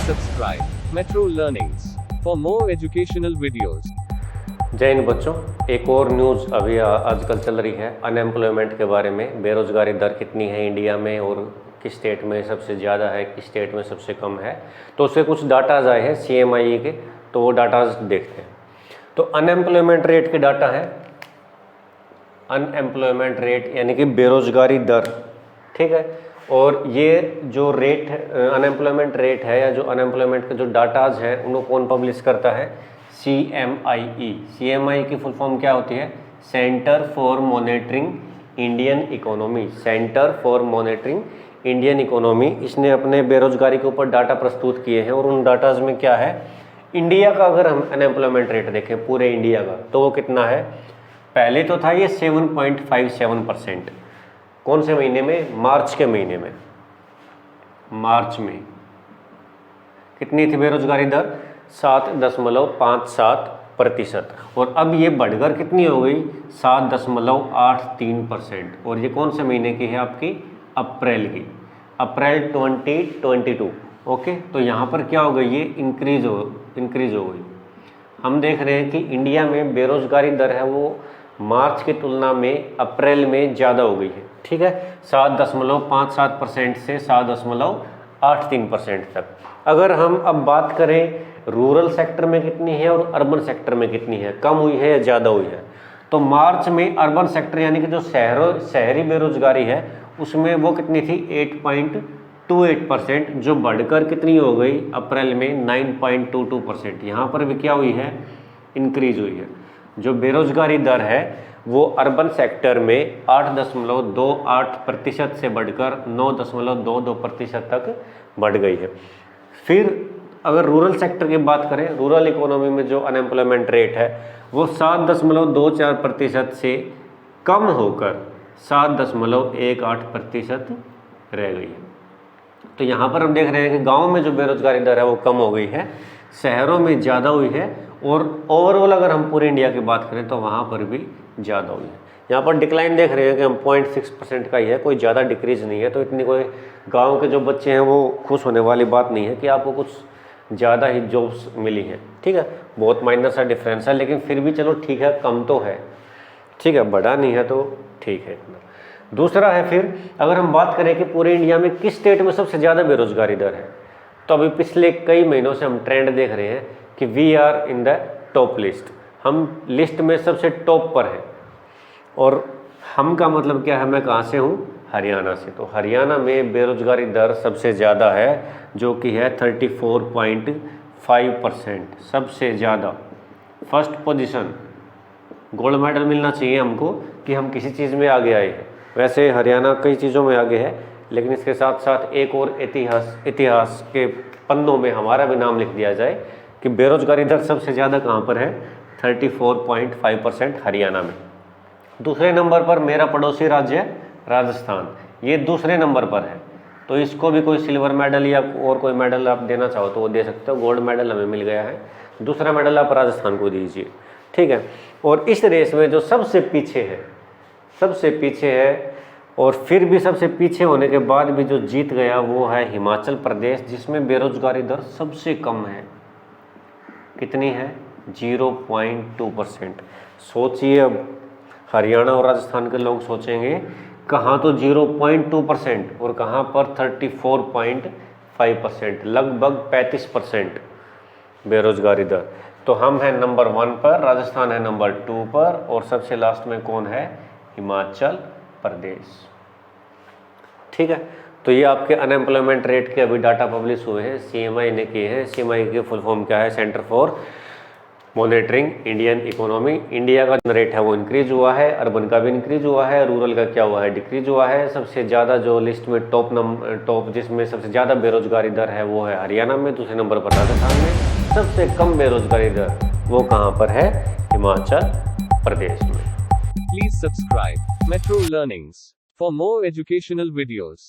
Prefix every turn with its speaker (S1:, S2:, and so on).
S1: subscribe Metro Learnings for more educational videos.
S2: जय हिंद बच्चों, एक और न्यूज़ अभी आजकल चल रही है अनएम्प्लॉयमेंट के बारे में। बेरोज़गारी दर कितनी है इंडिया में और किस स्टेट में सबसे ज़्यादा है, किस स्टेट में सबसे कम है। तो उसके कुछ डाटाज आए हैं CMI के, तो वो डाटाज देखते हैं। तो अनएम्प्लॉयमेंट रेट के डाटा है, अनएम्प्लॉयमेंट रेट यानी कि बेरोज़गारी दर, ठीक है। और ये जो रेट है अनएम्प्लॉयमेंट रेट है या जो अनएम्प्लॉयमेंट के जो डाटाज हैं उनको कौन पब्लिश करता है? CMIE। CMI की फुल फॉर्म क्या होती है? Centre for monitoring Indian economy. Centre for monitoring Indian economy, इसने अपने बेरोजगारी के ऊपर डाटा प्रस्तुत किए हैं। और उन डाटाज में क्या है, इंडिया का अगर हम अनएम्प्लॉयमेंट रेट देखें पूरे इंडिया का, तो वो कितना है? पहले तो था ये 7.57%। कौन से महीने में? मार्च के महीने में। मार्च में कितनी थी बेरोजगारी दर? 7.57%। और अब ये बढ़कर कितनी हो गई? 7.83%। और ये कौन से महीने की है आपकी? अप्रैल की, अप्रैल 2022। ओके, तो यहाँ पर क्या हो गई? ये इंक्रीज हो गई। हम देख रहे हैं कि इंडिया में बेरोजगारी दर है वो मार्च की तुलना में अप्रैल में ज़्यादा हो गई है, ठीक है। 7.57% से 7.83% तक। अगर हम अब बात करें रूरल सेक्टर में कितनी है और अर्बन सेक्टर में कितनी है, कम हुई है या ज़्यादा हुई है, तो मार्च में अर्बन सेक्टर यानी कि जो शहरी बेरोजगारी है उसमें वो कितनी थी? 8.28%, जो बढ़कर कितनी हो गई अप्रैल में? 9.22%। यहाँ पर भी क्या हुई है? इंक्रीज हुई है। जो बेरोजगारी दर है वो अर्बन सेक्टर में 8.28% से बढ़कर 9.22% तक बढ़ गई है। फिर अगर रूरल सेक्टर की बात करें, रूरल इकोनॉमी में जो अनएम्प्लॉयमेंट रेट है वो 7.24% से कम होकर 7.18% रह गई है। तो यहाँ पर हम देख रहे हैं कि गाँव में जो बेरोजगारी दर है वो कम हो गई है, शहरों में ज़्यादा हुई है। और ओवरऑल अगर हम पूरे इंडिया की बात करें तो वहाँ पर भी ज़्यादा हुई है। यहाँ पर डिक्लाइन देख रहे हैं कि हम 0.6% का ही है, कोई ज़्यादा डिक्रीज नहीं है। तो इतनी कोई गांव के जो बच्चे हैं वो खुश होने वाली बात नहीं है कि आपको कुछ ज़्यादा ही जॉब्स मिली हैं, ठीक है। बहुत माइनर सा डिफरेंस है, लेकिन फिर भी चलो ठीक है, कम तो है, ठीक है, बड़ा नहीं है तो ठीक है। दूसरा है फिर अगर हम बात करें कि पूरे इंडिया में किस स्टेट में सबसे ज़्यादा बेरोजगारी दर है, तो अभी पिछले कई महीनों से हम ट्रेंड देख रहे हैं कि we are in the top list. हम लिस्ट में सबसे टॉप पर हैं। और हम का मतलब क्या है? मैं कहाँ से हूँ? हरियाणा से। तो हरियाणा में बेरोजगारी दर सबसे ज़्यादा है, जो कि है 34.5%, सबसे ज़्यादा। फर्स्ट पोजीशन, गोल्ड मेडल मिलना चाहिए हमको कि हम किसी चीज़ में आगे आए हैं। वैसे हरियाणा कई चीज़ों में आगे है, लेकिन इसके साथ साथ एक और इतिहास के पन्नों में हमारा भी नाम लिख दिया जाए कि बेरोजगारी दर सबसे ज़्यादा कहाँ पर है? 34.5% हरियाणा में। दूसरे नंबर पर मेरा पड़ोसी राज्य राजस्थान, ये दूसरे नंबर पर है। तो इसको भी कोई सिल्वर मेडल या और कोई मेडल आप देना चाहो तो वो दे सकते हो। गोल्ड मेडल हमें मिल गया है, दूसरा मेडल आप राजस्थान को दीजिए, ठीक है। और इस रेस में जो सबसे पीछे है और फिर भी सबसे पीछे होने के बाद भी जो जीत गया वो है हिमाचल प्रदेश, जिसमें बेरोजगारी दर सबसे कम है। कितनी है? 0.2%। सोचिए, अब हरियाणा और राजस्थान के लोग सोचेंगे कहाँ तो 0.2% और कहाँ पर 34.5%, लगभग 35% बेरोजगारी दर। तो हम हैं नंबर 1 पर, राजस्थान है नंबर 2 पर, और सबसे लास्ट में कौन है? हिमाचल प्रदेश, ठीक है। तो ये आपके अनएम्प्लॉयमेंट रेट के अभी डाटा पब्लिश हुए हैं, CMI ने किए हैं। CMI की फुल फॉर्म क्या है? Centre for monitoring Indian economy. India का रेट है वो इंक्रीज हुआ है, अर्बन का भी इंक्रीज हुआ है, रूरल का क्या हुआ है? डिक्रीज हुआ है। सबसे ज़्यादा जो लिस्ट में टॉप जिसमें सबसे ज़्यादा बेरोजगारी दर है वो है हरियाणा में, दूसरे नंबर पर राजस्थान में। सबसे कम बेरोजगारी दर वो कहाँ पर है? हिमाचल प्रदेश में।
S1: Please subscribe Metro Learnings for more educational videos.